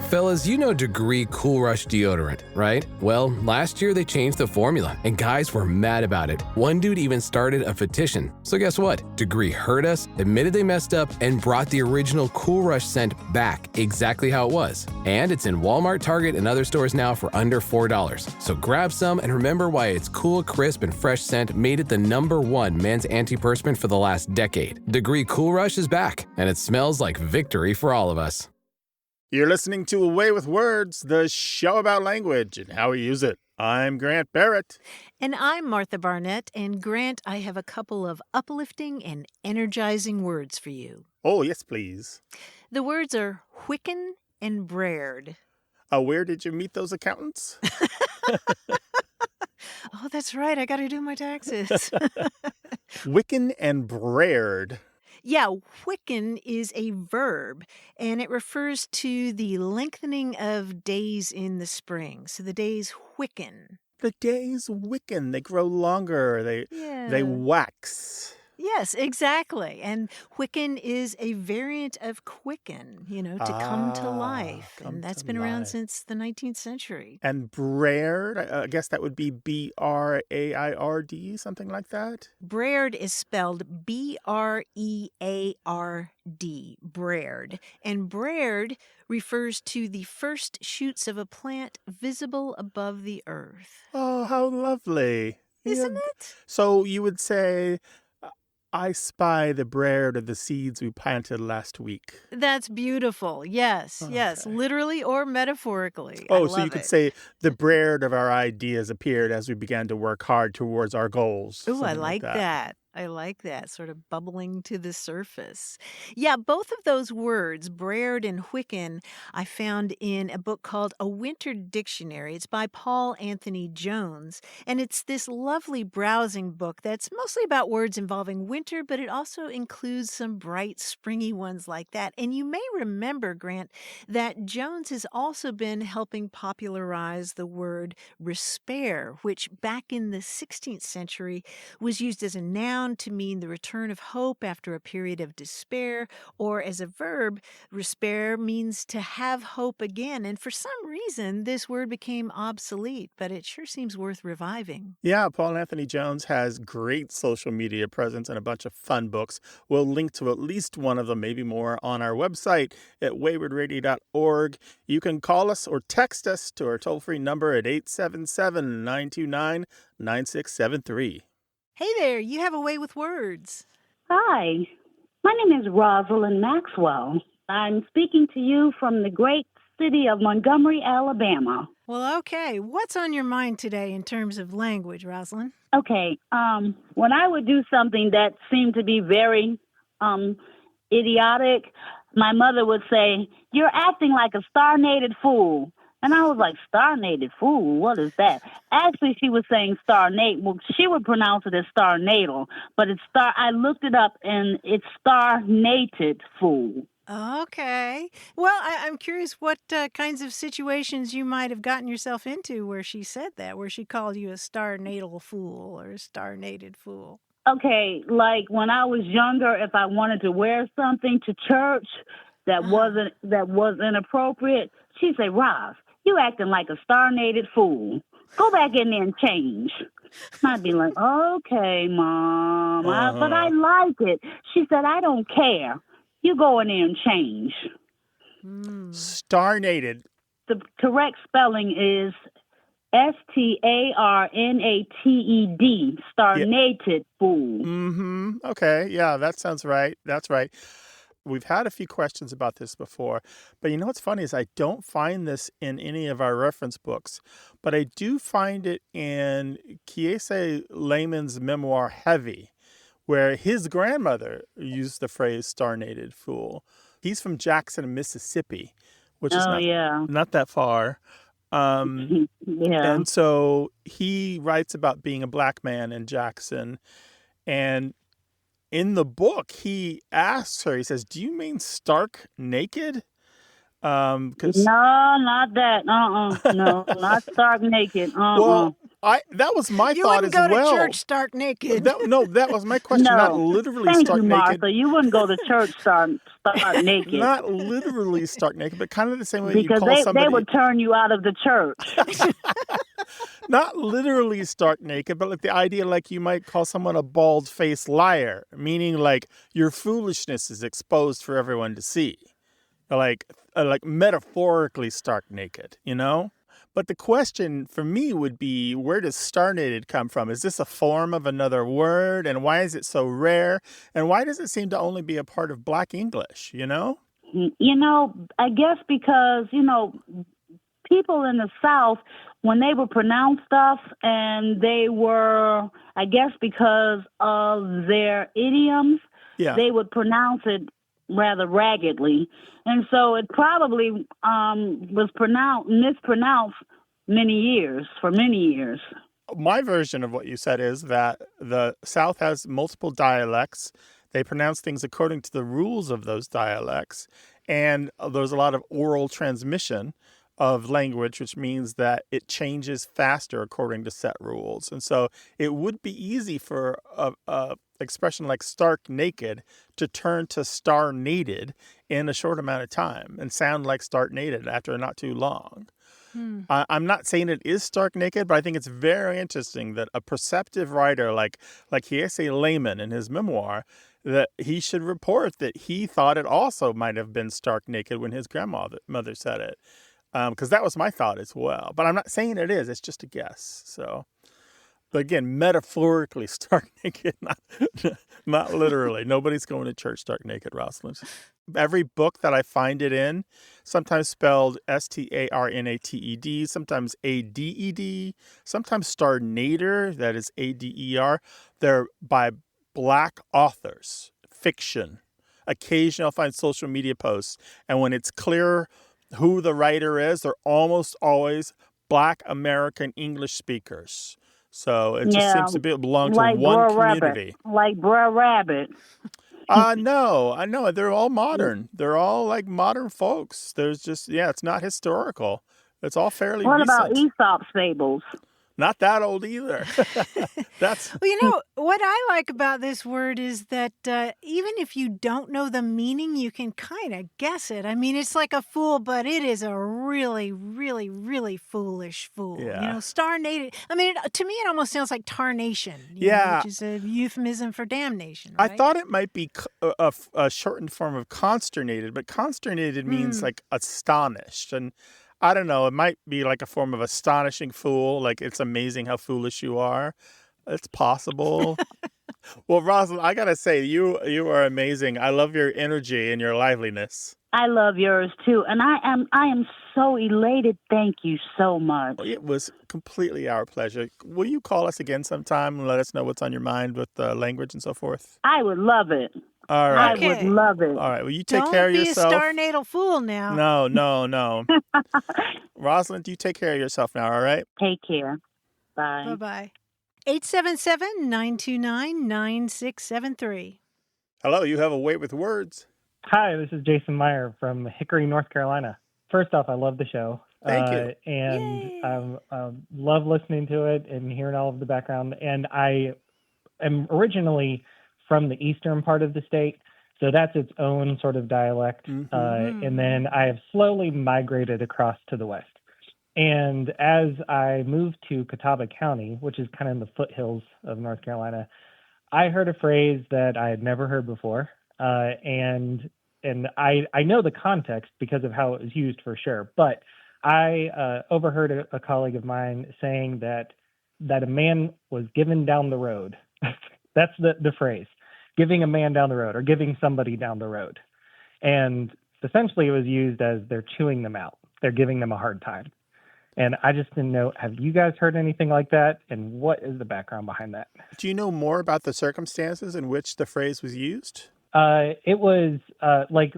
Fellas, you know Degree Cool Rush deodorant, right? Well, last year they changed the formula, and guys were mad about it. One dude even started a petition. So guess what? Degree heard us, admitted they messed up, and brought the original Cool Rush scent back exactly how it was. And it's in Walmart, Target, and other stores now for under $4. So grab some and remember why its cool, crisp, and fresh scent made it the #1 men's antiperspirant for the last decade. Degree Cool Rush is back, and it smells like victory for all of us. You're listening to A Way with Words, the show about language and how we use it. I'm Grant Barrett. And I'm Martha Barnett. And Grant, I have a couple of uplifting and energizing words for you. Oh, yes, please. The words are whicken and breard. Where did you meet those accountants? Oh, that's right. I got to do my taxes. Whicken and breard. Yeah, whicken is a verb, and it refers to the lengthening of days in the spring. So the days whicken. The days whicken. They grow longer. They wax. Yes, exactly. And whicken is a variant of quicken, to come to life. And that's been around since the 19th century. And breard, I guess that would be B-R-A-I-R-D, something like that? Breard is spelled B-R-E-A-R-D, breard. And breard refers to the first shoots of a plant visible above the earth. Oh, how lovely. Isn't it? So you would say, I spy the breard of the seeds we planted last week. That's beautiful. Yes, yes, literally or metaphorically. Oh, so you could say the breard of our ideas appeared as we began to work hard towards our goals. Oh, I like that. I like that, sort of bubbling to the surface. Yeah, both of those words, breard and whicken, I found in a book called A Winter Dictionary. It's by Paul Anthony Jones, and it's this lovely browsing book that's mostly about words involving winter, but it also includes some bright, springy ones like that. And you may remember, Grant, that Jones has also been helping popularize the word respair, which back in the 16th century was used as a noun to mean the return of hope after a period of despair, or as a verb, respair means to have hope again. And for some reason, this word became obsolete, but it sure seems worth reviving. Yeah, Paul Anthony Jones has great social media presence and a bunch of fun books. We'll link to at least one of them, maybe more, on our website at waywardradio.org. You can call us or text us to our toll-free number at 877-929-9673. Hey there, you have a way with words. Hi, my name is Rosalind Maxwell. I'm speaking to you from the great city of Montgomery, Alabama. Well, okay. What's on your mind today in terms of language, Rosalind? Okay, when I would do something that seemed to be very idiotic, my mother would say, "You're acting like a starnated fool." And I was like, starnated fool, what is that? Actually, she was saying starnate. Well, she would pronounce it as starnatal, but I looked it up, and it's starnated fool. Okay. Well, I'm curious what kinds of situations you might have gotten yourself into where she said that, where she called you a starnatal fool or a starnated fool. Okay, like when I was younger, if I wanted to wear something to church that was inappropriate, she'd say, "Roz, you acting like a starnated fool. Go back in there and change." I'd be like, "Okay, Mom, but I like it." She said, "I don't care. You go in there and change." Starnated. The correct spelling is starnated, starnated fool. Mm-hmm. Okay, yeah, that sounds right. That's right. We've had a few questions about this before, but you know what's funny is I don't find this in any of our reference books, but I do find it in Kiese Lehman's memoir, Heavy, where his grandmother used the phrase starnated fool. He's from Jackson, Mississippi, which is not that far. And so he writes about being a black man in Jackson, and in the book, he asks her, he says, "Do you mean stark naked?" No, not that. No, not stark naked. Well, That was my You thought wouldn't as go to well. church stark naked. That was my question. Not No, literally thank stark you, naked. Martha. You wouldn't go to church start naked Not literally stark naked, but kind of the same way you because call they somebody. would turn you out of the church. Not literally stark naked, but like the idea like you might call someone a bald-faced liar, meaning like your foolishness is exposed for everyone to see. Like metaphorically stark naked, you know? But the question for me would be, where does starnated come from? Is this a form of another word? And why is it so rare? And why does it seem to only be a part of Black English, you know? I guess because, people in the South, when they would pronounce stuff and they were, I guess because of their idioms, Yeah. they would pronounce it rather raggedly. And so it probably was mispronounced for many years. My version of what you said is that the South has multiple dialects. They pronounce things according to the rules of those dialects. And there's a lot of oral transmission of language, which means that it changes faster according to set rules. And so it would be easy for a expression like stark naked to turn to starnated in a short amount of time and sound like starnated after not too long. I'm not saying it is stark naked, but I think it's very interesting that a perceptive writer like Hiese Lehman in his memoir, that he should report that he thought it also might have been stark naked when his grandmother said it. Because that was my thought as well. But I'm not saying it is. It's just a guess. So, but again, metaphorically stark naked, not literally. Nobody's going to church stark naked, Rosalind. Every book that I find it in, sometimes spelled starnated, sometimes aded, sometimes starnader, that is ader. They're by Black authors, fiction. Occasionally I'll find social media posts. And when it's clear who the writer is, they're almost always Black American English speakers. So it just seems to belong to one community. Like Brer Rabbit. No, I know. They're all modern. They're all like modern folks. There's just, it's not historical. It's all fairly What recent. about Aesop's fables? Not that old either. That's Well, what I like about this word is that even if you don't know the meaning, you can kind of guess it. I mean, it's like a fool, but it is a really, really, really foolish fool. Yeah. Starnated. I mean, to me, it almost sounds like tarnation. Which is a euphemism for damnation. Right? I thought it might be a shortened form of consternated, but consternated means like astonished. And I don't know, it might be like a form of astonishing fool, like it's amazing how foolish you are. It's possible. Well, Rosalind, I gotta say, you are amazing. I love your energy and your liveliness. I love yours too, and I am so elated. Thank you so much. It was completely our pleasure. Will you call us again sometime and let us know what's on your mind with the language and so forth? I would love it. All right. I would love it. All right. Well, you take care of yourself. Don't be a starnatal fool now. No. Rosalind, you take care of yourself now, all right? Take care. Bye. Bye-bye. 877-929-9673. Hello, you have a Wait with Words. Hi, this is Jason Meyer from Hickory, North Carolina. First off, I love the show. Thank you. And I love listening to it and hearing all of the background. And I am originally from the eastern part of the state, so that's its own sort of dialect. And then I have slowly migrated across to the west. And as I moved to Catawba County, which is kind of in the foothills of North Carolina, I heard a phrase that I had never heard before. And I know the context because of how it was used for sure. But I overheard a colleague of mine saying that a man was given down the road. That's the phrase, giving a man down the road or giving somebody down the road. And essentially it was used as they're chewing them out. They're giving them a hard time. And I just didn't know, have you guys heard anything like that? And what is the background behind that? Do you know more about the circumstances in which the phrase was used? It was like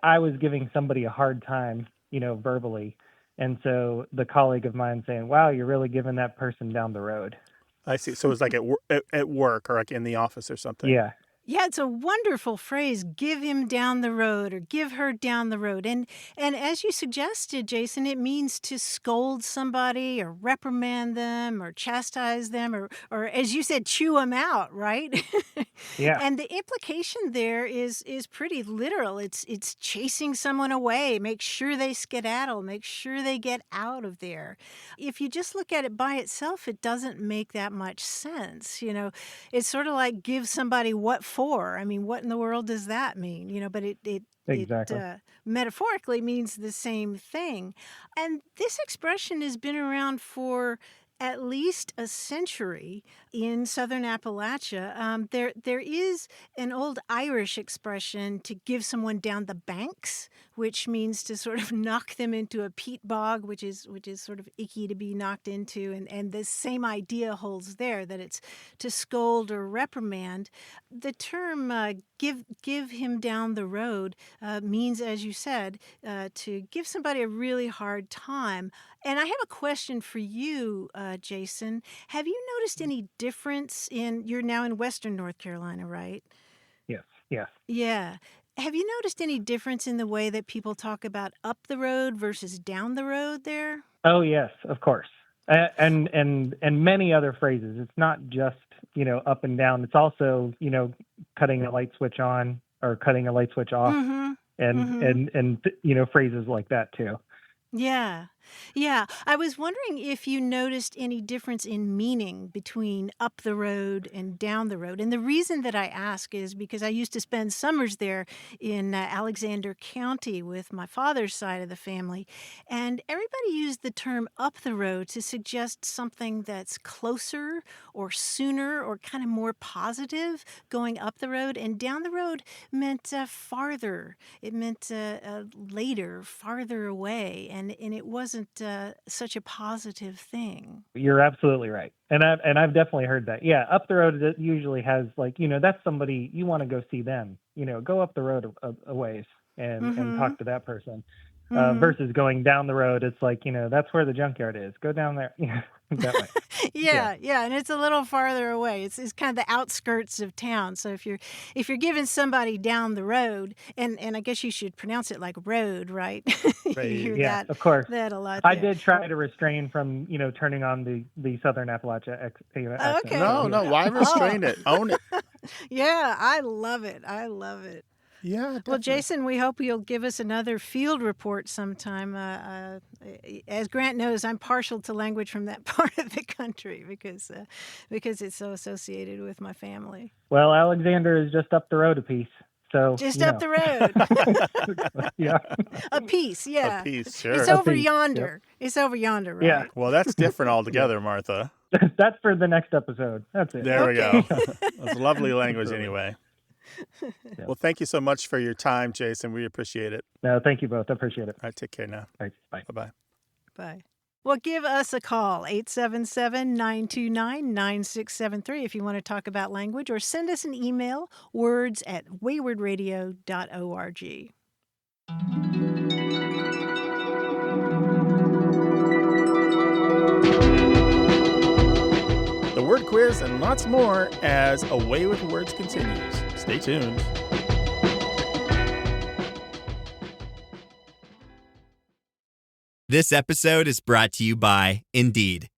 I was giving somebody a hard time, verbally. And so the colleague of mine saying, wow, you're really giving that person down the road. I see. So it was like at work or like in the office or something. Yeah. Yeah, it's a wonderful phrase, give him down the road or give her down the road. And as you suggested, Jason, it means to scold somebody or reprimand them or chastise them or as you said, chew them out, right? Yeah, And the implication there is pretty literal. It's chasing someone away, make sure they skedaddle, make sure they get out of there. If you just look at it by itself, it doesn't make that much sense. It's sort of like give somebody what for. I mean, what in the world does that mean? But exactly. it metaphorically means the same thing. And this expression has been around for at least a century in southern Appalachia. There is an old Irish expression to give someone down the banks, which means to sort of knock them into a peat bog, which is sort of icky to be knocked into. And the same idea holds there, that it's to scold or reprimand. The term give him down the road means, as you said, to give somebody a really hard time. And I have a question for you, Jason. Have you noticed any difference you're now in Western North Carolina, right? Yes, yes. Yeah. Have you noticed any difference in the way that people talk about up the road versus down the road there? Oh, yes, of course. And many other phrases. It's not just, up and down. It's also, cutting a light switch on or cutting a light switch off, Mm-hmm. and phrases like that too. Yeah. Yeah. I was wondering if you noticed any difference in meaning between up the road and down the road. And the reason that I ask is because I used to spend summers there in Alexander County with my father's side of the family. And everybody used the term up the road to suggest something that's closer or sooner or kind of more positive going up the road. And down the road meant farther. It meant later, farther away. And it wasn't such a positive thing. You're absolutely right. And I've definitely heard that. Yeah, up the road it usually has that's somebody you want to go see them. Go up the road a ways and talk to that person. Versus going down the road, it's like, that's where the junkyard is. Go down there. That way. Yeah, and it's a little farther away. It's kind of the outskirts of town. So if you're giving somebody down the road, and I guess you should pronounce it like road, right? You hear that, of course. that a lot. I there. did try to refrain from turning on the Southern Appalachia accent. Okay. No, why restrain it? Own it. Yeah, I love it. Yeah, definitely. Well, Jason, we hope you'll give us another field report sometime. As Grant knows, I'm partial to language from that part of the country because it's so associated with my family. Well, Alexander is just up the road a piece. So just up the road. Yeah. A piece, yeah. A piece, sure. It's over yonder. Yep. It's over yonder, right? Yeah. Well, that's different altogether, Martha. That's for the next episode. That's it. There we go. That's lovely language anyway. Yeah. Well, thank you so much for your time, Jason. We appreciate it. No, thank you both. I appreciate it. All right, take care now. All right, bye. Bye-bye. Bye. Well, give us a call, 877-929-9673 if you want to talk about language, or send us an email, words@waywardradio.org. The word quiz and lots more as A Way with Words continues. Stay tuned. This episode is brought to you by Indeed.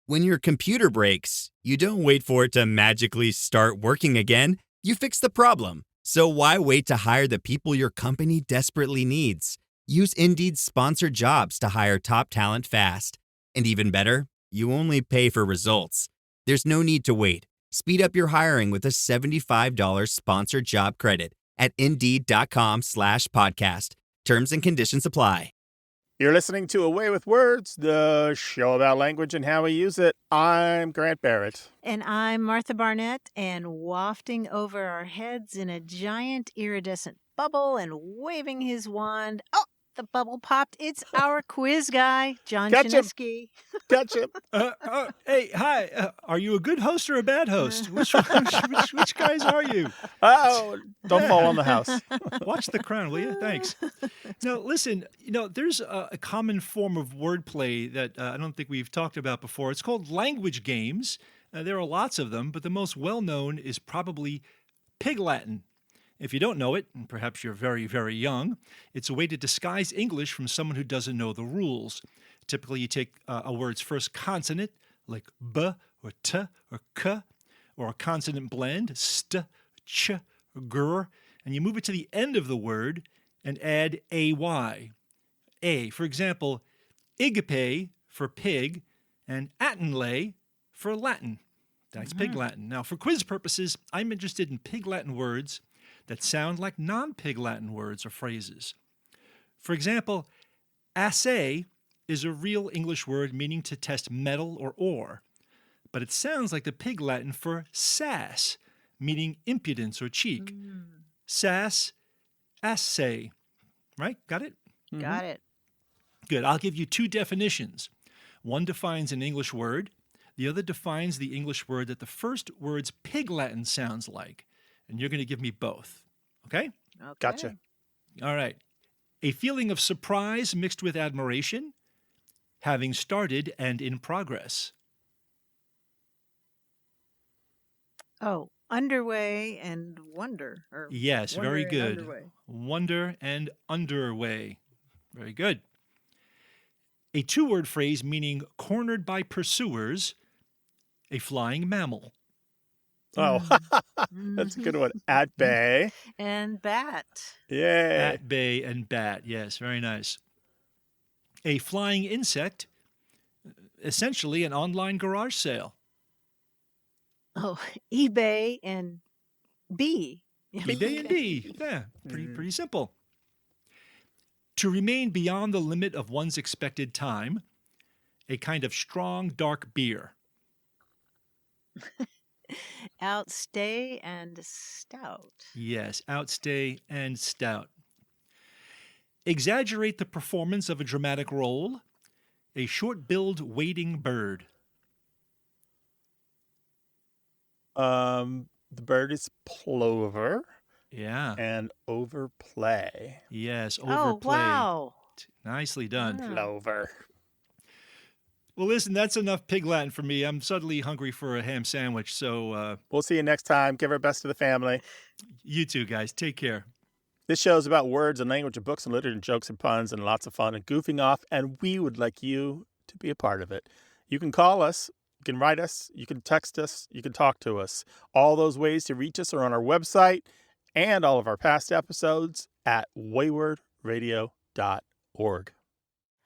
When your computer breaks, you don't wait for it to magically start working again. You fix the problem. So why wait to hire the people your company desperately needs? Use Indeed's sponsored jobs to hire top talent fast. And even better, you only pay for results. There's no need to wait. Speed up your hiring with a $75 sponsored job credit at Indeed.com/podcast. Terms and conditions apply. You're listening to A Way with Words, the show about language and how we use it. I'm Grant Barrett. And I'm Martha Barnett, and wafting over our heads in a giant iridescent bubble and waving his wand. Oh, the bubble popped. It's our quiz guy, John Chinesky. Gotcha. Hey, hi. Are you a good host or a bad host? Which guys are you? Oh, don't fall on the house. Watch The Crown, will you? Thanks. Now, listen, there's a common form of wordplay that I don't think we've talked about before. It's called language games. There are lots of them, but the most well-known is probably Pig Latin. If you don't know it, and perhaps you're very, very young, it's a way to disguise English from someone who doesn't know the rules. Typically, you take a word's first consonant, like b or t or k, or a consonant blend, st, ch, or gr, and you move it to the end of the word and add ay. A, for example, igpe for pig and attenle for Latin. That's Pig Latin. Now, for quiz purposes, I'm interested in Pig Latin words that sound like non-Pig Latin words or phrases. For example, assay is a real English word meaning to test metal or ore, but it sounds like the Pig Latin for sass, meaning impudence or cheek. Sass, assay. Right? Got it? Got it. Good. I'll give you two definitions. One defines an English word. The other defines the English word that the first word's Pig Latin sounds like. And you're going to give me both. Okay? Gotcha. All right. A feeling of surprise mixed with admiration, having started and in progress. Oh, underway and wonder. Or Yes, wonder very and good. underway. Wonder and underway. Very good. A two-word phrase meaning cornered by pursuers, a flying mammal. Oh, that's a good one. At bay. And bat. Yay. At bay and bat. Yes, very nice. A flying insect, essentially an online garage sale. Oh, eBay and bee. eBay and bee. Yeah, pretty simple. To remain beyond the limit of one's expected time, a kind of strong, dark beer. Outstay and stout. Yes, outstay and stout. Exaggerate the performance of a dramatic role, a short-billed wading bird. The bird is plover Yeah. and overplay. Yes, Oh, overplayed. wow. Nicely done. Yeah. Plover. Well, listen, that's enough Pig Latin for me. I'm suddenly hungry for a ham sandwich, so We'll see you next time. Give our best to the family. you two guys, take care. This show is about words and language and books and literature and jokes and puns and lots of fun and goofing off, and we would like you to be a part of it. You can call us, you can write us, you can text us, you can talk to us. All those ways to reach us are on our website and all of our past episodes at waywardradio.org.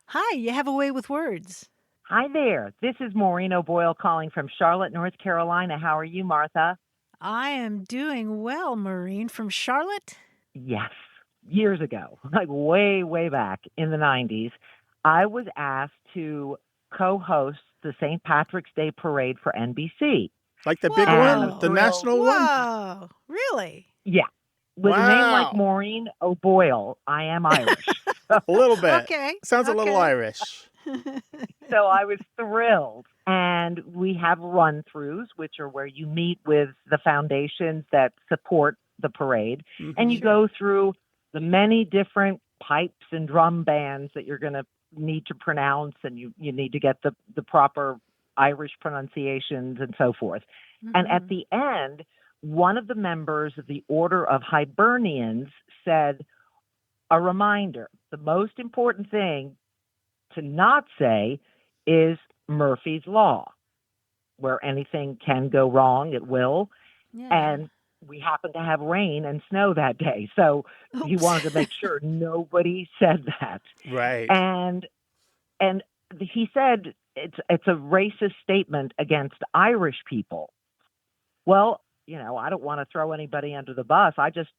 Hi, you have a way with words. Hi there. This is Maureen O'Boyle calling from Charlotte, North Carolina. How are you, Martha? I am doing well, Maureen, from Charlotte. Yes. Years ago, like way, way back in the 90s, I was asked to co-host the St. Patrick's Day Parade for NBC. Like the big Whoa. one, the national one? Whoa, really? Yeah. With a name Wow. like Maureen O'Boyle, I am Irish. A little bit. Okay. Sounds a little okay. Irish. So I was thrilled. And we have run-throughs, which are where you meet with the foundations that support the parade. And you go through the many different pipes and drum bands that you're going to need to pronounce, and you need to get the proper Irish pronunciations and so forth. And at the end, one of the members of the Order of Hibernians said, a reminder, the most important thing to not say is Murphy's Law, where anything can go wrong, it will. Yeah. And we happened to have rain and snow that day. So he Oops. wanted to make sure nobody said that. Right. And he said it's a racist statement against Irish people. Well, I don't want to throw anybody under the bus. I just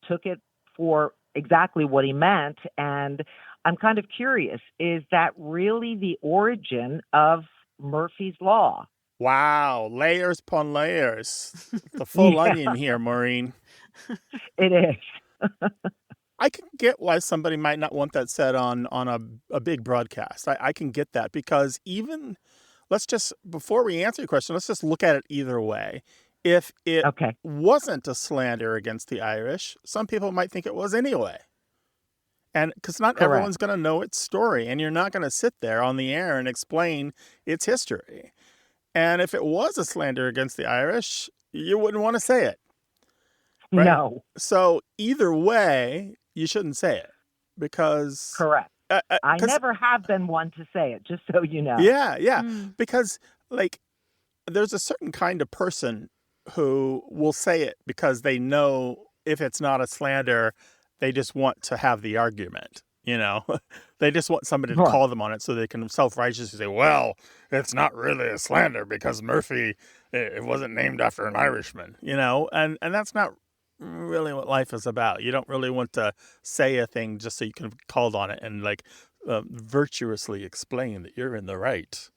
took it for exactly what he meant. And I'm kind of curious, is that really the origin of Murphy's Law? Wow. Layers upon layers. The full onion here, Maureen. It is. I can get why somebody might not want that said on a big broadcast. I can get that because even, before we answer your question, let's just look at it either way. If it wasn't a slander against the Irish, some people might think it was anyway. And because not everyone's going to know its story, and you're not going to sit there on the air and explain its history. And if it was a slander against the Irish, you wouldn't want to say it. Right. No, So either way, you shouldn't say it because correct. I 'cause never have been one to say it, just so you know. yeah, Mm. because like there's a certain kind of person who will say it because they know if it's not a slander, they just want to have the argument, you know? They just want somebody to Right. call them on it so they can self-righteously say, well, it's not really a slander because Murphy, it wasn't named after an Irishman, you know? And that's not really what life is about. You don't really want to say a thing just so you can be called on it and like virtuously explain that you're in the right.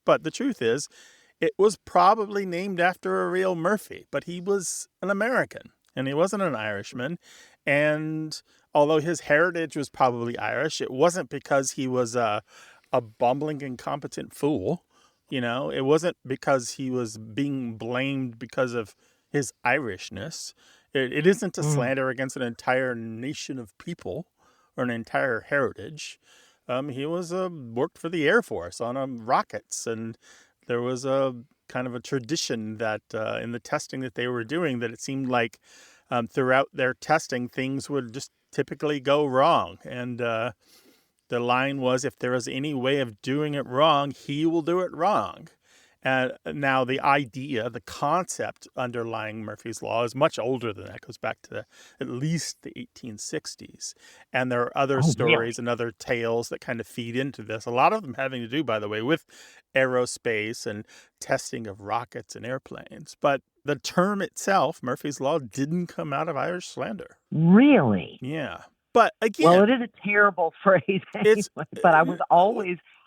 But the truth is, it was probably named after a real Murphy, but he was an American and he wasn't an Irishman. And although his heritage was probably Irish, it wasn't because he was a bumbling, incompetent fool. You know, it wasn't because he was being blamed because of his Irishness. It isn't a slander against an entire nation of people or an entire heritage. He was worked for the Air Force on rockets, and there was a kind of a tradition that in the testing that they were doing that it seemed like throughout their testing things would just typically go wrong. And the line was, if there is any way of doing it wrong, he will do it wrong. And now the idea, the concept underlying Murphy's Law is much older than that. It goes back to at least the 1860s. And there are other stories and other tales that kind of feed into this. A lot of them having to do, by the way, with aerospace and testing of rockets and airplanes. But the term itself, Murphy's Law, didn't come out of Irish slander. Really? Yeah. But again, Well, it is a terrible phrase anyway, it's but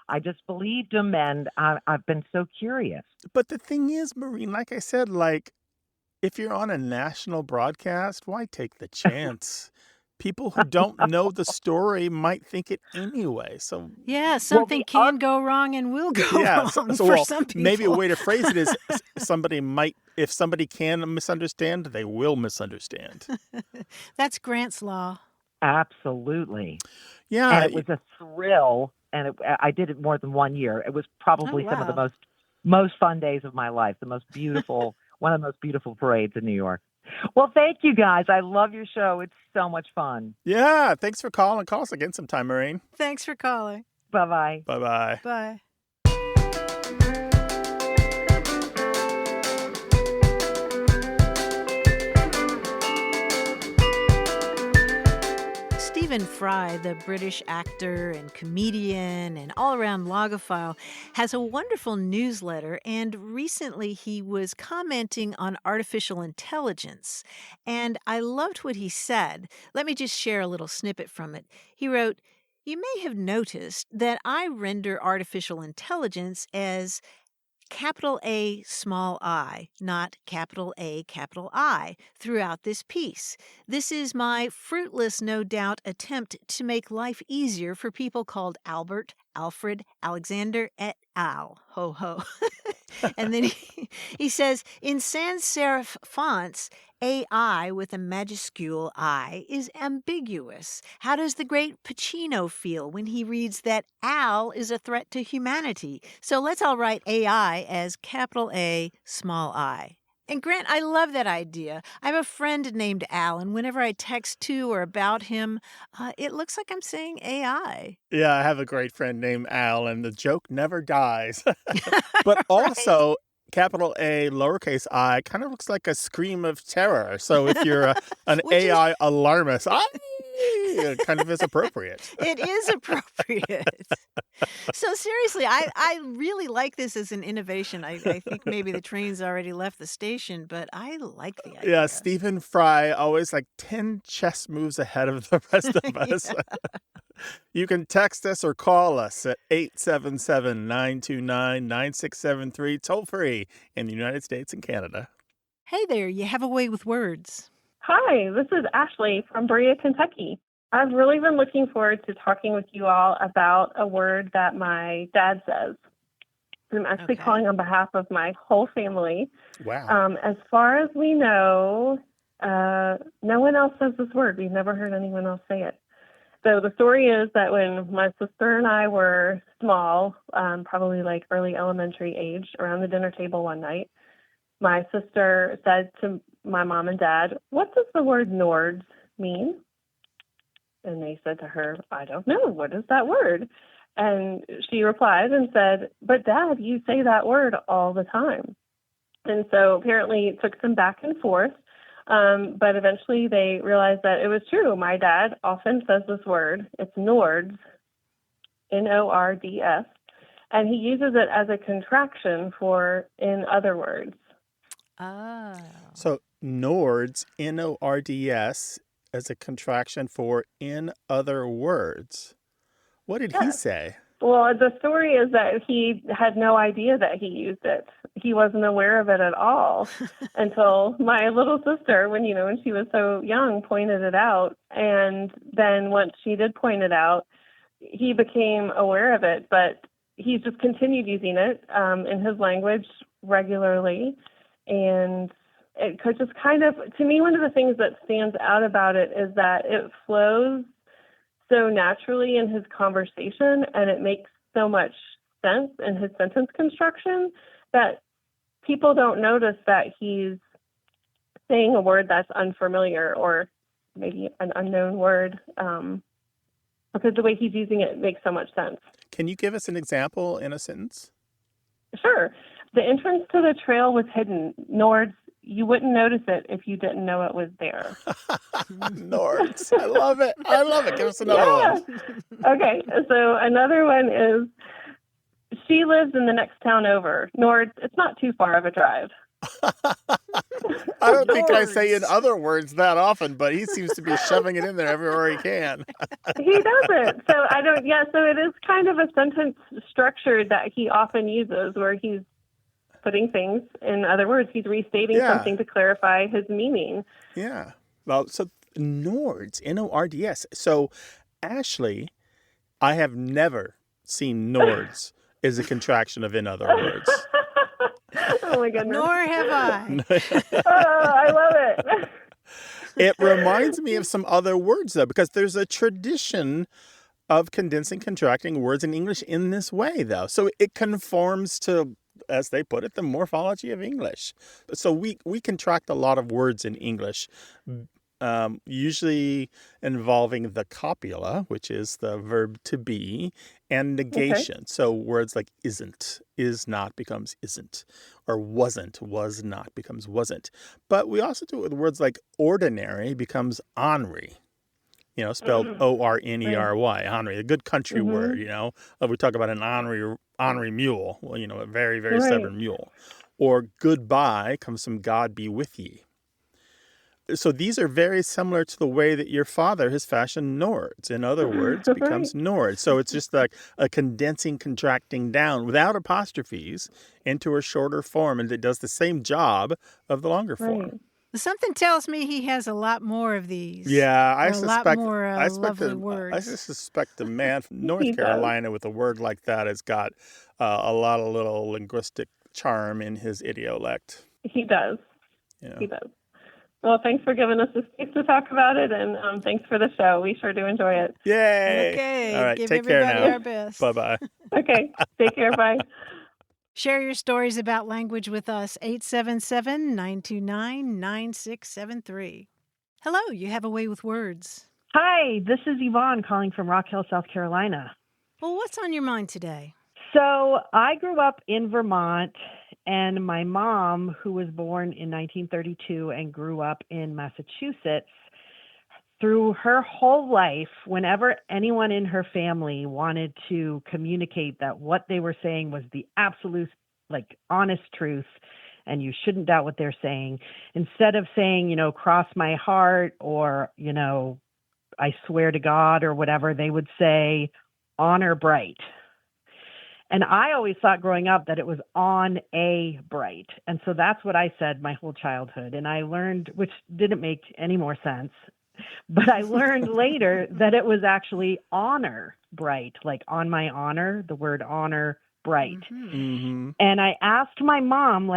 I just believed him, and I've been so curious. But the thing is, Maureen, like I said, like if you're on a national broadcast, why take the chance? People who don't know the story might think it anyway. So Yeah, something can go wrong and will go wrong for some people. maybe a way to phrase it is if somebody can misunderstand, they will misunderstand. That's Grant's Law. Absolutely. Yeah. And it was a thrill, and I did it more than 1 year. It was probably some of the most fun days of my life, the most beautiful, one of the most beautiful parades in New York. Well, thank you guys. I love your show. It's so much fun. Yeah. Thanks for calling. Call us again sometime, Maureen. Thanks for calling. Bye-bye. Bye-bye. Bye. Stephen Fry, the British actor and comedian and all-around logophile, has a wonderful newsletter, and recently he was commenting on artificial intelligence. And I loved what he said. Let me just share a little snippet from it. He wrote, "You may have noticed that I render artificial intelligence as capital A, small I, not capital A, capital I, throughout this piece. This is my fruitless, no doubt, attempt to make life easier for people called Albert, Alfred, Alexander, et al. Ho, ho." And then he says, in sans serif fonts, AI with a majuscule I is ambiguous. How does the great Pacino feel when he reads that Al is a threat to humanity? So let's all write AI as capital A, small I. And Grant, I love that idea. I have a friend named Al, and whenever I text to or about him, it looks like I'm saying AI. Yeah, I have a great friend named Al, and the joke never dies. But also, capital A, lowercase I kind of looks like a scream of terror. So if you're an AI alarmist, kind of is appropriate. It is appropriate. So seriously, I really like this as an innovation. I think maybe the train's already left the station, but I like the idea. Yeah, Stephen Fry, always like 10 chess moves ahead of the rest of us. You can text us or call us at 877-929-9673, toll free in the United States and Canada. Hey there, you have a way with words. Hi, this is Ashley from Berea, Kentucky. I've really been looking forward to talking with you all about a word that my dad says. I'm actually calling on behalf of my whole family. Wow. As far as we know, no one else says this word. We've never heard anyone else say it. So the story is that when my sister and I were small, probably like early elementary age, around the dinner table one night, my sister said to my mom and dad, "What does the word Nords mean?" And they said to her, "I don't know. What is that word?" And she replied and said, "But Dad, you say that word all the time." And so apparently it took them back and forth. But eventually they realized that it was true. My dad often says this word. It's Nords, Nords, and he uses it as a contraction for in other words. Oh. So Nords, Nords, as a contraction for in other words. What did he say? Well, the story is that he had no idea that he used it. He wasn't aware of it at all until my little sister, when she was so young, pointed it out. And then once she did point it out, he became aware of it. But he's just continued using it in his language regularly. And it could just kind of, to me, one of the things that stands out about it is that it flows so naturally in his conversation, and it makes so much sense in his sentence construction that people don't notice that he's saying a word that's unfamiliar or maybe an unknown word, because the way he's using it makes so much sense. Can you give us an example in a sentence? Sure. The entrance to the trail was hidden. Nords, you wouldn't notice it if you didn't know it was there. Nords. I love it. I love it. Give us another one. Okay. So another one is, she lives in the next town over. Nords, it's not too far of a drive. I don't think I say in other words that often, but he seems to be shoving it in there everywhere he can. He doesn't. So so it is kind of a sentence structure that he often uses where he's putting things in other words. He's restating something to clarify his meaning. Yeah. Well, so Nords, Nords. So, Ashley, I have never seen Nords as a contraction of in other words. Oh, my goodness. Nor have I. I love it. It reminds me of some other words, though, because there's a tradition of condensing, contracting words in English in this way, though. So it conforms to, as they put it, the morphology of English. So we contract a lot of words in English, usually involving the copula, which is the verb to be, and negation. Okay. So words like isn't, is not becomes isn't, or wasn't, was not becomes wasn't. But we also do it with words like ordinary becomes ornery. Spelled O-R-N-E-R-Y, ornery, a good country word, We talk about an ornery mule, a very, very stubborn mule. Or goodbye comes from God be with ye. So these are very similar to the way that your father has fashioned Nords. In other words, becomes Nords. So it's just like a condensing, contracting down without apostrophes into a shorter form, and it does the same job of the longer form. Something tells me he has a lot more of these. Yeah, I suspect lovely words. I suspect the man from North Carolina with a word like that has got a lot of little linguistic charm in his idiolect. He does. Yeah. He does. Well, thanks for giving us the space to talk about it, and thanks for the show. We sure do enjoy it. Yay! Okay, all right, give take care everybody now. our best. Bye-bye. Okay, take care. Bye. Share your stories about language with us, 877-929-9673. Hello, you have a way with words. Hi, this is Yvonne calling from Rock Hill, South Carolina. Well, what's on your mind today? So I grew up in Vermont, and my mom, who was born in 1932 and grew up in Massachusetts, through her whole life, whenever anyone in her family wanted to communicate that what they were saying was the absolute, honest truth, and you shouldn't doubt what they're saying, instead of saying, cross my heart or, I swear to God or whatever, they would say, honor bright. And I always thought growing up that it was on a bright. And so that's what I said my whole childhood. And I learned, which didn't make any more sense, but I learned later that it was actually honor bright, like on my honor, the word honor bright. Mm-hmm. And I asked my mom,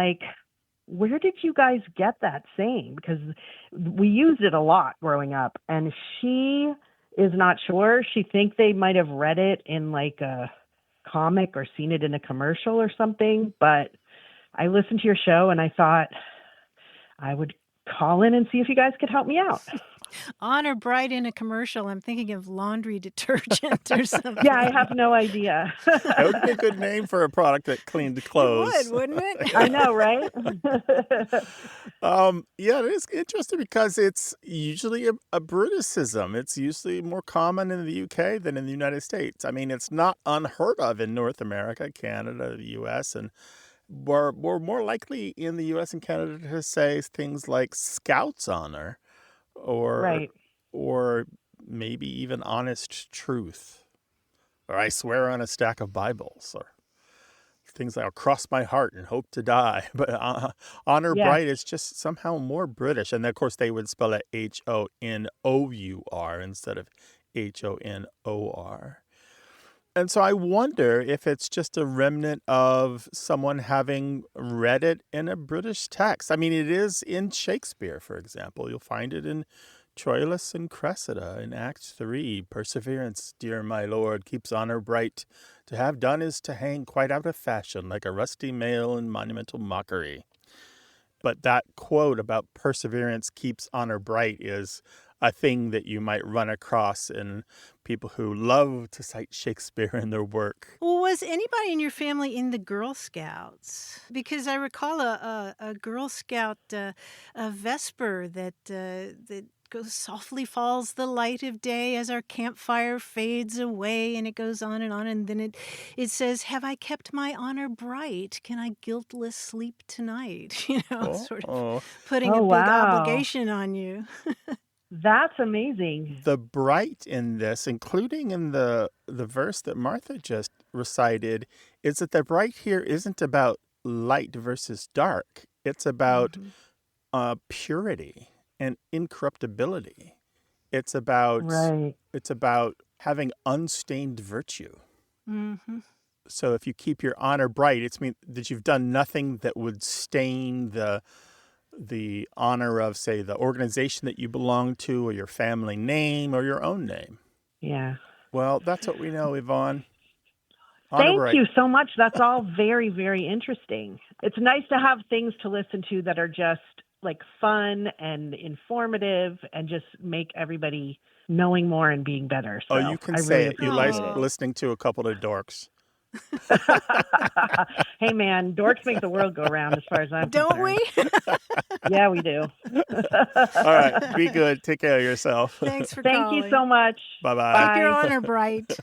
where did you guys get that saying? Because we used it a lot growing up. And she is not sure. She thinks they might have read it in a comic or seen it in a commercial or something, but I listened to your show and I thought I would call in and see if you guys could help me out. Honor bright in a commercial. I'm thinking of laundry detergent or something. Yeah, I have no idea. That would be a good name for a product that cleaned clothes. It would, wouldn't it? I know, right? Yeah, it is interesting because it's usually a Briticism. It's usually more common in the UK than in the United States. I mean, it's not unheard of in North America, Canada, the US, and we're more likely in the US and Canada to say things like Scout's honor or Right. or maybe even honest truth, or I swear on a stack of Bibles, or things like I'll cross my heart and hope to die. But honor Yeah. bright is just somehow more British. And of course, they would spell it Honour instead of Honor. And so I wonder if it's just a remnant of someone having read it in a British text. I mean, it is in Shakespeare, for example. You'll find it in Troilus and Cressida in Act 3. Perseverance, dear my lord, keeps honor bright. To have done is to hang quite out of fashion, like a rusty mail in monumental mockery. But that quote about perseverance keeps honor bright is a thing that you might run across in people who love to cite Shakespeare in their work. Well, was anybody in your family in the Girl Scouts? Because I recall a Girl Scout a vesper that goes softly falls the light of day as our campfire fades away, and it goes on, and then it says, "Have I kept my honor bright? Can I guiltless sleep tonight?" Sort of putting a big wow. obligation on you. That's amazing. The bright in this, including in the verse that Martha just recited, is that the bright here isn't about light versus dark. It's about purity and incorruptibility. It's about having unstained virtue. Mm-hmm. So if you keep your honor bright, it's mean that you've done nothing that would stain the honor of, say, the organization that you belong to, or your family name, or your own name. Yeah. Well, that's what we know, Yvonne. Thank you so much. That's all very, very interesting. It's nice to have things to listen to that are just like fun and informative and just make everybody knowing more and being better. So you can I say really it. You appreciate like it. listening to a couple of dorks. Hey, man, dorks make the world go round as far as I'm Don't concerned. we? Yeah, we do. All right. Be good. Take care of yourself. Thanks for Thank calling. you so much. Bye-bye. Keep your honor bright.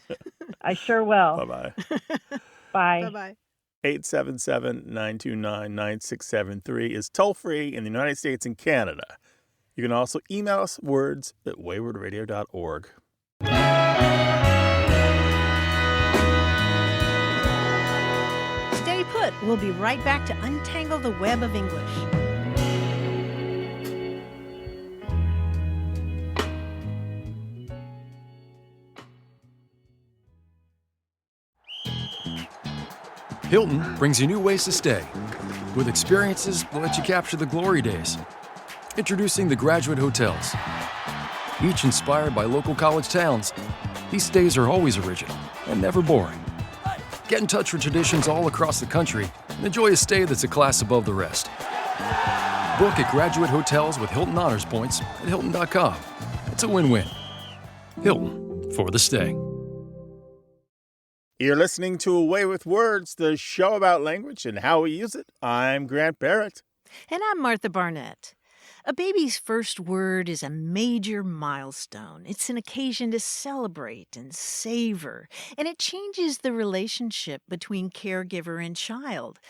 I sure will. Bye-bye. Bye. Bye-bye. 877-929-9673 is toll-free in the United States and Canada. You can also email us words at waywardradio.org. Stay put. We'll be right back to untangle the web of English. Hilton brings you new ways to stay, with experiences that let you capture the glory days. Introducing the Graduate Hotels. Each inspired by local college towns, these stays are always original and never boring. Get in touch with traditions all across the country and enjoy a stay that's a class above the rest. Book at Graduate Hotels with Hilton Honors Points at Hilton.com. It's a win-win. Hilton, for the stay. You're listening to Away with Words, the show about language and how we use it. I'm Grant Barrett. And I'm Martha Barnett. A baby's first word is a major milestone. It's an occasion to celebrate and savor, and it changes the relationship between caregiver and child.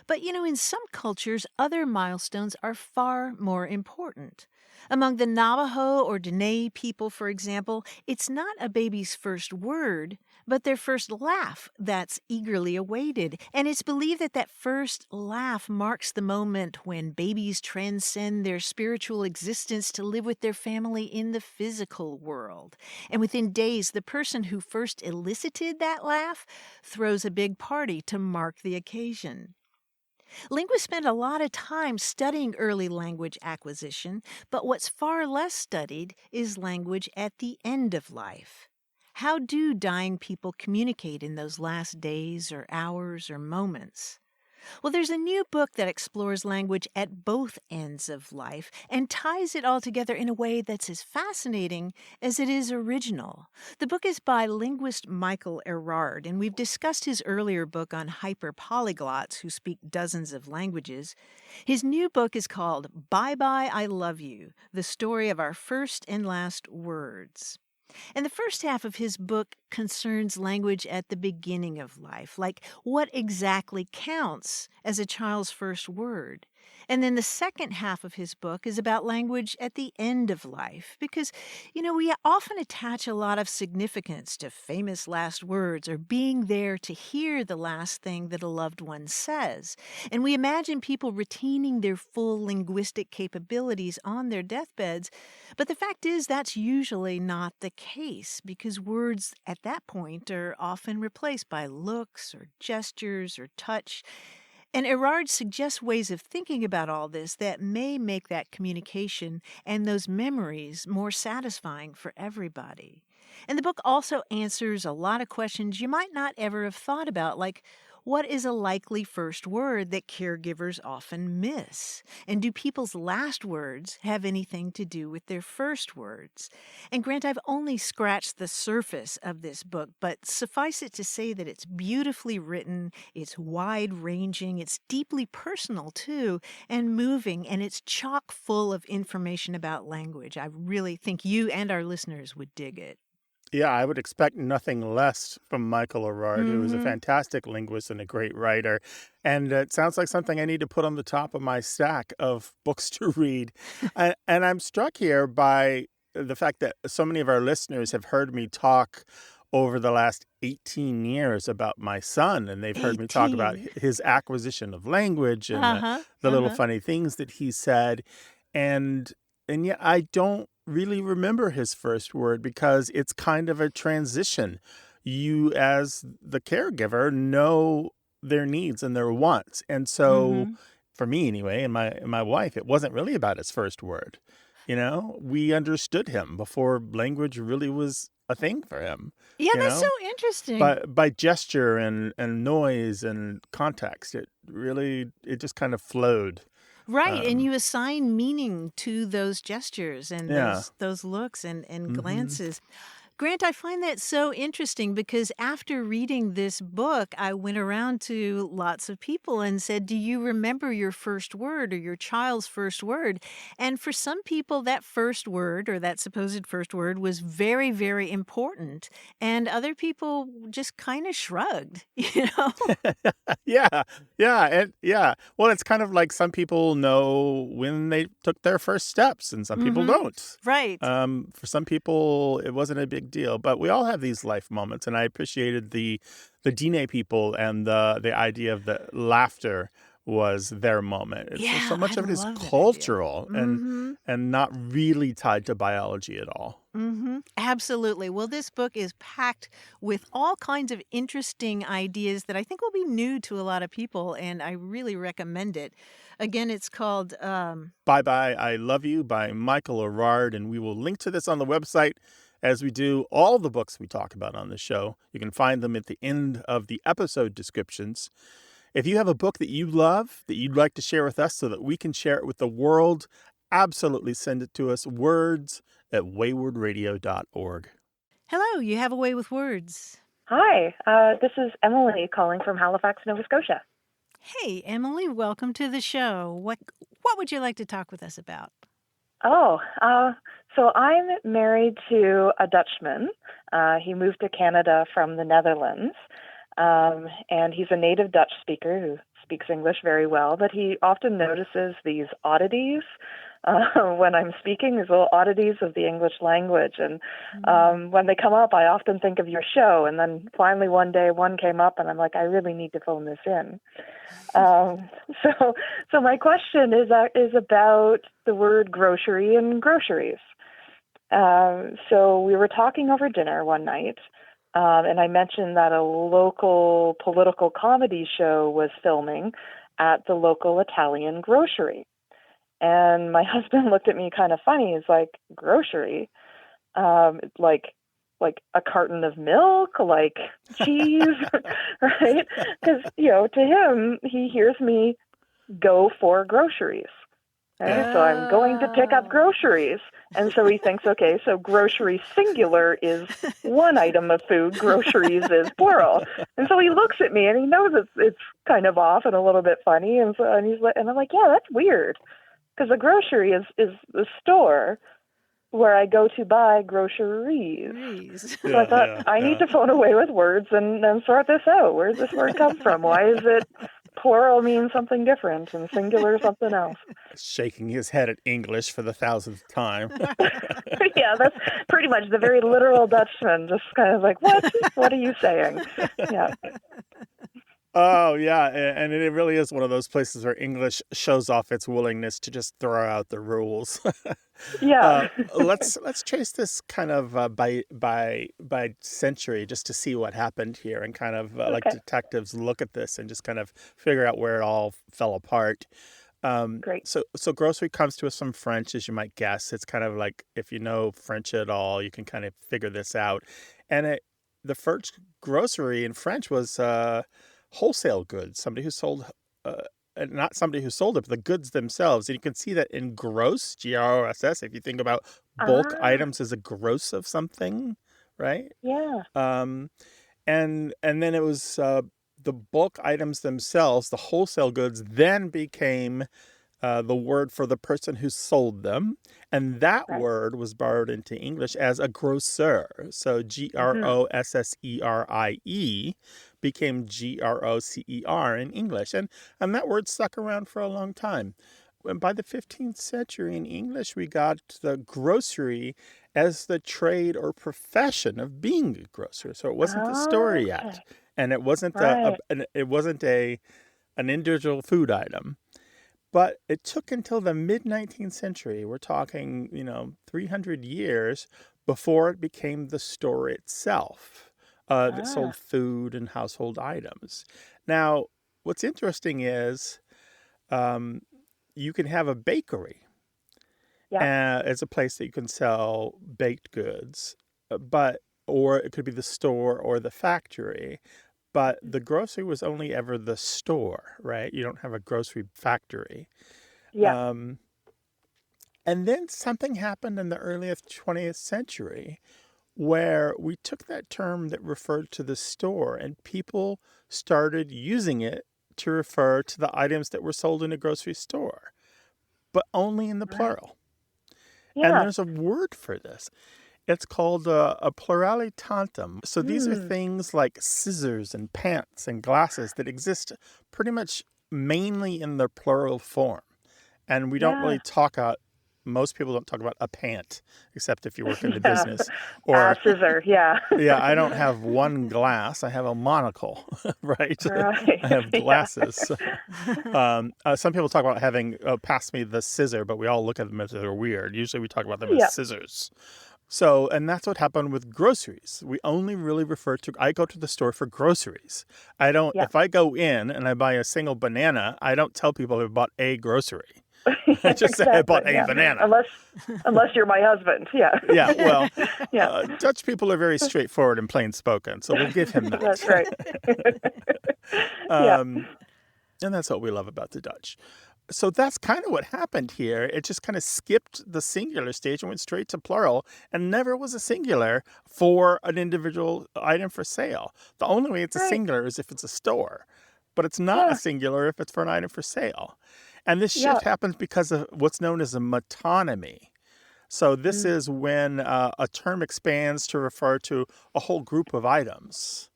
But, in some cultures, other milestones are far more important. Among the Navajo or Dene people, for example, it's not a baby's first word, but their first laugh that's eagerly awaited. And it's believed that that first laugh marks the moment when babies transcend their spiritual existence to live with their family in the physical world. And within days, the person who first elicited that laugh throws a big party to mark the occasion. Linguists spend a lot of time studying early language acquisition, but what's far less studied is language at the end of life. How do dying people communicate in those last days or hours or moments? Well, there's a new book that explores language at both ends of life and ties it all together in a way that's as fascinating as it is original. The book is by linguist Michael Erard, and we've discussed his earlier book on hyperpolyglots who speak dozens of languages. His new book is called Bye Bye, I Love You, The Story of Our First and Last Words. And the first half of his book concerns language at the beginning of life, like what exactly counts as a child's first word. And then the second half of his book is about language at the end of life, because, we often attach a lot of significance to famous last words or being there to hear the last thing that a loved one says. And we imagine people retaining their full linguistic capabilities on their deathbeds. But the fact is, that's usually not the case, because words at that point are often replaced by looks or gestures or touch. And Erard suggests ways of thinking about all this that may make that communication and those memories more satisfying for everybody. And the book also answers a lot of questions you might not ever have thought about, like what is a likely first word that caregivers often miss? And do people's last words have anything to do with their first words? And Grant, I've only scratched the surface of this book, but suffice it to say that it's beautifully written, it's wide-ranging, it's deeply personal too, and moving, and it's chock full of information about language. I really think you and our listeners would dig it. Yeah, I would expect nothing less from Michael Erard, who is a fantastic linguist and a great writer. And it sounds like something I need to put on the top of my stack of books to read. And I'm struck here by the fact that so many of our listeners have heard me talk over the last 18 years about my son, and they've heard me talk about his acquisition of language and the little funny things that he said. And yet I don't really remember his first word because it's kind of a transition. You, as the caregiver, know their needs and their wants. And so for me anyway, and my wife, it wasn't really about his first word. We understood him before language really was a thing for him. Yeah, that's so interesting. By gesture and noise and context, it just kind of flowed. Right, and you assign meaning to those gestures and those looks and glances. Grant, I find that so interesting because after reading this book, I went around to lots of people and said, do you remember your first word or your child's first word? And for some people, that first word or that supposed first word was very, very important. And other people just kind of shrugged, Yeah. Well, it's kind of like some people know when they took their first steps and some people don't. Right. For some people, it wasn't a big deal, but we all have these life moments, and I appreciated the Dine people and the idea of the laughter was their moment. So much of it is cultural and not really tied to biology at all. Absolutely. Well, this book is packed with all kinds of interesting ideas that I think will be new to a lot of people, and I really recommend it. Again, it's called Bye Bye, I Love You by Michael Erard, and we will link to this on the website as we do all the books we talk about on the show. You can find them at the end of the episode descriptions. If you have a book that you love that you'd like to share with us so that we can share it with the world, absolutely send it to us, words@waywardradio.org. Hello, you have a way with words. Hi, this is Emily calling from Halifax, Nova Scotia. Hey, Emily, welcome to the show. What would you like to talk with us about? So I'm married to a Dutchman. He moved to Canada from the Netherlands, and he's a native Dutch speaker who speaks English very well, but he often notices these oddities when I'm speaking, these little oddities of the English language. And when they come up, I often think of your show. And then finally one day one came up and I'm like, I really need to phone this in. So my question is about the word grocery and groceries. So we were talking over dinner one night, and I mentioned that a local political comedy show was filming at the local Italian grocery. And my husband looked at me kind of funny. He's like, grocery? Like like a carton of milk, like cheese, right? Because, to him, he hears me go for groceries. Right? So I'm going to pick up groceries. And so he thinks, okay, so grocery singular is one item of food, groceries is plural. And so he looks at me and he knows it's kind of off and a little bit funny. And he's like, and I'm like, yeah, that's weird. Because a grocery is the store where I go to buy groceries. So I thought, I need to phone away with words and sort this out. Where does this word come from? Why is it plural means something different and singular something else? Shaking his head at English for the 1,000th time. Yeah, that's pretty much the very literal Dutchman, just kind of like, what? What are you saying? Yeah. Oh, yeah, and it really is one of those places where English shows off its willingness to just throw out the rules. Yeah. Let's trace this kind of by century just to see what happened here, and kind of like detectives look at this and just kind of figure out where it all fell apart. Great. So grocery comes to us from French, as you might guess. It's kind of like, if you know French at all, you can kind of figure this out. And the first grocery in French was wholesale goods, somebody who sold, not somebody who sold it, but the goods themselves. And you can see that in gross, G-R-O-S-S, if you think about bulk items as a gross of something, right? Yeah. And then it was the bulk items themselves, the wholesale goods, then became the word for the person who sold them. And that word was borrowed into English as a grocer. So G-R-O-S-S-E-R-I-E became G-R-O-C-E-R in English. And that word stuck around for a long time. And by the 15th century in English, we got the grocery as the trade or profession of being a grocer. So it wasn't the store yet. And it wasn't an individual food item. But it took until the mid-19th century, we're talking, 300 years, before it became the store itself that sold food and household items. Now, what's interesting is you can have a bakery as a place that you can sell baked goods, or it could be the store or the factory. But the grocery was only ever the store, right? You don't have a grocery factory. Yeah. And then something happened in the early 20th century where we took that term that referred to the store and people started using it to refer to the items that were sold in a grocery store, but only in the plural. Yeah. And there's a word for this. It's called a plurale tantem. So these are things like scissors and pants and glasses that exist pretty much mainly in the plural form. And we don't really most people don't talk about a pant, except if you work in the business. Or a scissor, yeah. Yeah, I don't have one glass. I have a monocle, right? I have glasses. Some people talk about having, pass me the scissor, but we all look at them as they're weird. Usually we talk about them as scissors. So, and that's what happened with groceries. We only really refer to, I go to the store for groceries. I don't, if I go in and I buy a single banana, I don't tell people I bought a grocery. I just say I bought a banana. Unless you're my husband, Yeah, well, Dutch people are very straightforward and plain spoken, so we'll give him that. That's right. And that's what we love about the Dutch. So that's kind of what happened here. It just kind of skipped the singular stage and went straight to plural, and never was a singular for an individual item for sale. The only way it's a singular is if it's a store, but it's not a singular if it's for an item for sale. And this shift happens because of what's known as a metonymy. So this is when a term expands to refer to a whole group of items.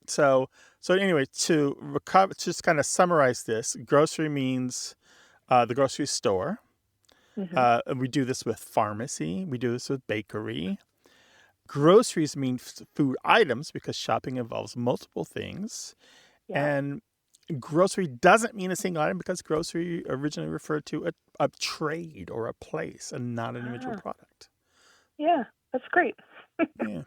So anyway, to just kind of summarize this, grocery means the grocery store. And we do this with pharmacy. We do this with bakery. Groceries mean food items because shopping involves multiple things. And grocery doesn't mean a single item because grocery originally referred to a trade or a place and not an individual product. Yeah, that's great. Yeah.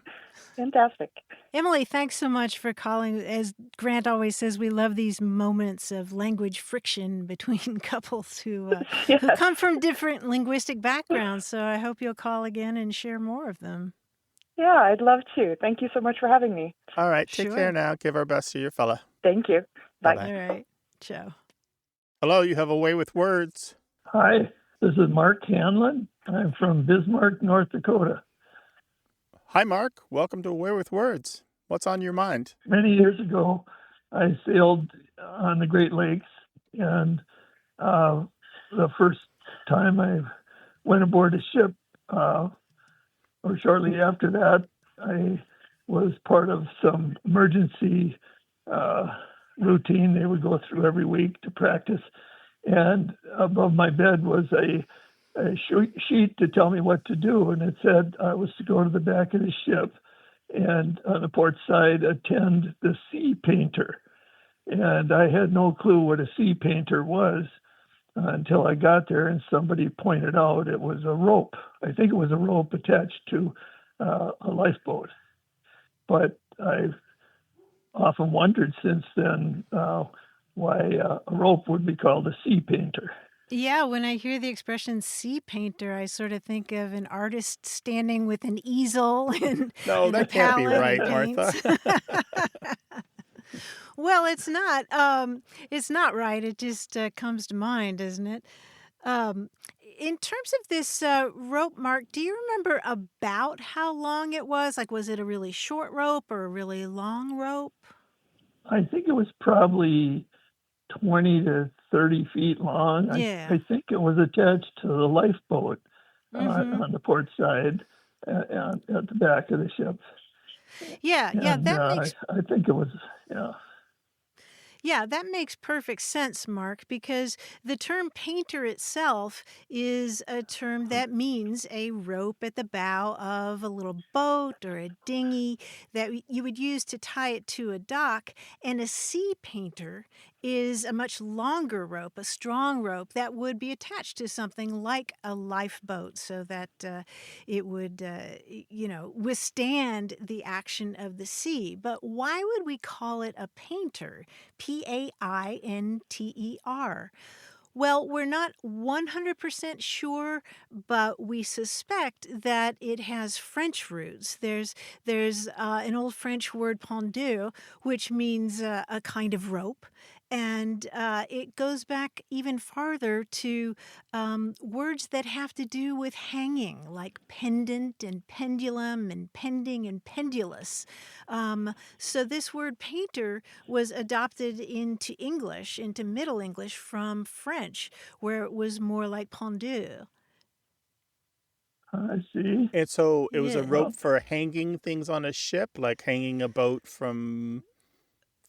Fantastic. Emily, thanks so much for calling. As Grant always says, we love these moments of language friction between couples who come from different linguistic backgrounds. So I hope you'll call again and share more of them. Yeah, I'd love to. Thank you so much for having me. All right. Take care now. Give our best to your fella. Thank you. Bye. Bye-bye. All right. Ciao. Hello, you have a way with words. Hi, this is Mark Hanlon. I'm from Bismarck, North Dakota. Hi, Mark. Welcome to A Way with Words. What's on your mind? Many years ago, I sailed on the Great Lakes, and the first time I went aboard a ship, or shortly after that, I was part of some emergency routine they would go through every week to practice. And above my bed was a sheet to tell me what to do. And it said I was to go to the back of the ship and on the port side attend the sea painter. And I had no clue what a sea painter was until I got there and somebody pointed out it was a rope. I think it was a rope attached to a lifeboat. But I've often wondered since then why a rope would be called a sea painter. Yeah, when I hear the expression sea painter, I sort of think of an artist standing with an easel and No, and that can't be right, Martha. Well, it's not. It's not right. It just comes to mind, doesn't it? In terms of this rope, Mark, do you remember about how long it was? Like, was it a really short rope or a really long rope? I think it was probably 20 to 30 feet long. Yeah. I think it was attached to the lifeboat Mhm. on the port side at the back of the ship. Yeah, And that makes I think it was, yeah. Yeah, that makes perfect sense, Mark, because the term painter itself is a term that means a rope at the bow of a little boat or a dinghy that you would use to tie it to a dock. And a sea painter is a much longer rope, a strong rope that would be attached to something like a lifeboat so that it would, withstand the action of the sea. But why would we call it a painter? Painter. Well, we're not 100% sure, but we suspect that it has French roots. There's an old French word pendu, which means a kind of rope. And it goes back even farther to words that have to do with hanging, like pendant and pendulum and pending and pendulous. So this word painter was adopted into English, into Middle English from French, where it was more like pendu. I see. And so it was a Yeah. rope for hanging things on a ship, like hanging a boat from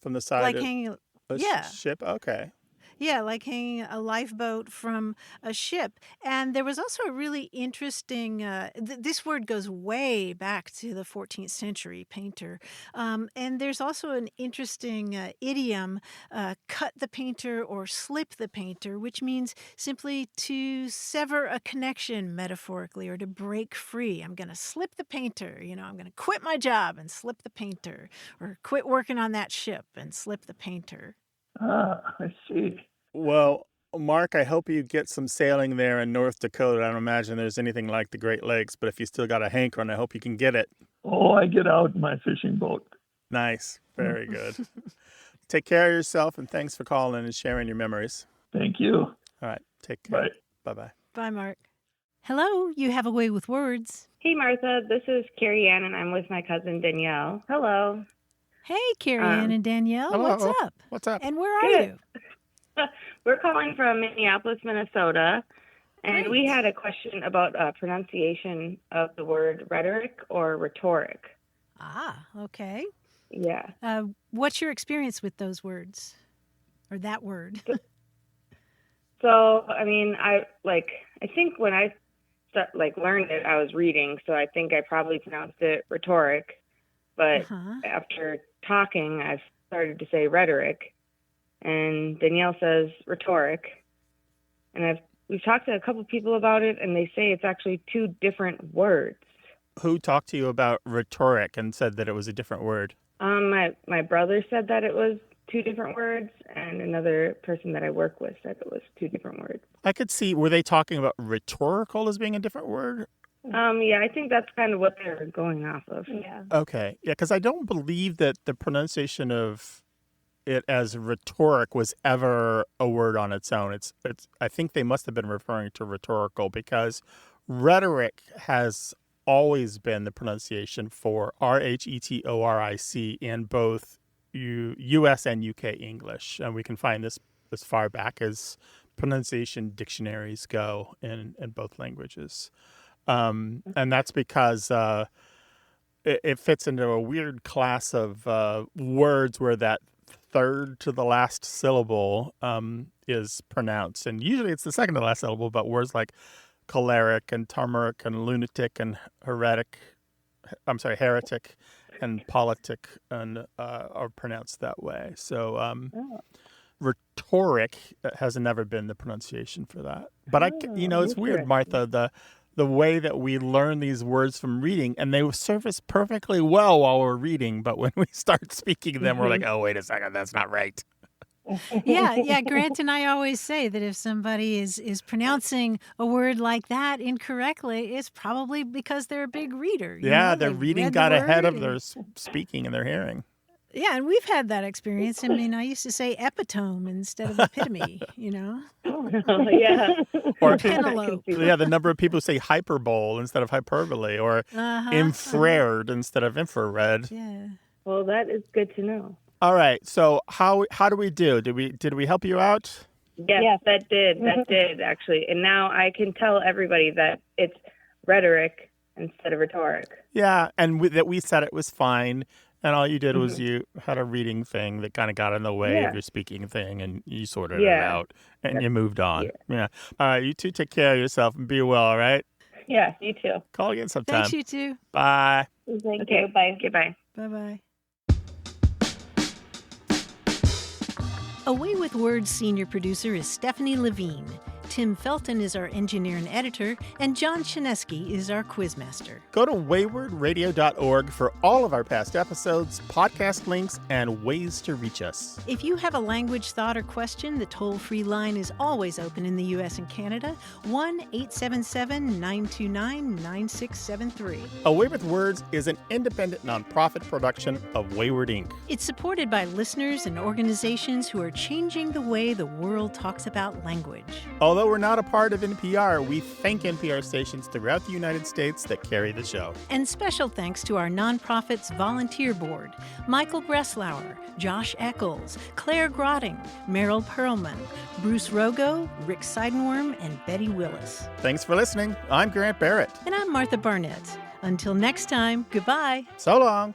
the side Like of hanging, a yeah. ship. Okay. Yeah, like hanging a lifeboat from a ship. And there was also a really interesting, this word goes way back to the 14th century, painter. And there's also an interesting idiom, cut the painter or slip the painter, which means simply to sever a connection metaphorically or to break free. I'm going to slip the painter, I'm going to quit my job and slip the painter, or quit working on that ship and slip the painter. I see. Well, Mark, I hope you get some sailing there in North Dakota. I don't imagine there's anything like the Great Lakes, but if you still got a hankering, I hope you can get it. Oh, I get out in my fishing boat. Nice. Very good. Take care of yourself, and thanks for calling and sharing your memories. Thank you. All right. Take care. Bye. Bye-bye. Bye, Mark. Hello, you have a way with words. Hey, Martha. This is Carrie Ann, and I'm with my cousin Danielle. Hello. Hey, Carrie Ann and Danielle. hello. What's up? What's up? And where are Good. you? We're calling from Minneapolis, Minnesota, and Great. we had a question about pronunciation of the word rhetoric or rhetoric. Ah, okay. Yeah. What's your experience with those words or that word? So, I mean, I think when I learned it, I was reading, so I think I probably pronounced it rhetoric. But after talking, I've started to say rhetoric, and Danielle says rhetoric. And we've talked to a couple people about it, and they say it's actually two different words. Who talked to you about rhetoric and said that it was a different word? My brother said that it was two different words, and another person that I work with said it was two different words. I could see, were they talking about rhetorical as being a different word? Yeah, I think that's kind of what they're going off of. Yeah. Okay. Yeah, because I don't believe that the pronunciation of it as rhetoric was ever a word on its own. It's. I think they must have been referring to rhetorical because rhetoric has always been the pronunciation for rhetoric in both U.S. and U.K. English. And we can find this as far back as pronunciation dictionaries go in both languages. And that's because it fits into a weird class of words where that third to the last syllable is pronounced. And usually it's the second to the last syllable, but words like choleric and turmeric and lunatic and heretic and politic and are pronounced that way. So rhetoric has never been the pronunciation for that. But it's weird, Martha, the way that we learn these words from reading, and they surface perfectly well while we're reading, but when we start speaking them, we're like, oh, wait a second, that's not right. Yeah. Grant and I always say that if somebody is pronouncing a word like that incorrectly, it's probably because they're a big reader. Yeah, their reading got ahead of their speaking and their hearing. Yeah, and we've had that experience. I mean, I used to say epitome instead of epitome, Yeah. Or Penelope. the number of people who say hyperbole instead of hyperbole, or infrared instead of infrared. Yeah. Well, that is good to know. All right. So how do we do? Did we help you out? Yes, that did actually. And now I can tell everybody that it's rhetoric instead of rhetoric. Yeah, and that we said it was fine. And all you did was you had a reading thing that kind of got in the way of your speaking thing, and you sorted it out, and you moved on. Yeah. All right, you two take care of yourself and be well, all right? Yeah, you too. Call again sometime. Thanks, you too. Bye. Thank you. Bye. Okay, bye. Bye-bye. Away with Words senior producer is Stephanie Levine. Tim Felton is our engineer and editor, and John Chinesky is our quizmaster. Go to waywardradio.org for all of our past episodes, podcast links, and ways to reach us. If you have a language thought or question, the toll-free line is always open in the U.S. and Canada, 1-877-929-9673. Away with Words is an independent nonprofit production of Wayward Inc. It's supported by listeners and organizations who are changing the way the world talks about language. Although we're not a part of NPR, we thank NPR stations throughout the United States that carry the show. And special thanks to our nonprofit's volunteer board, Michael Breslauer, Josh Eccles, Claire Grotting, Meryl Perlman, Bruce Rogo, Rick Seidenworm, and Betty Willis. Thanks for listening. I'm Grant Barrett. And I'm Martha Barnett. Until next time, goodbye. So long.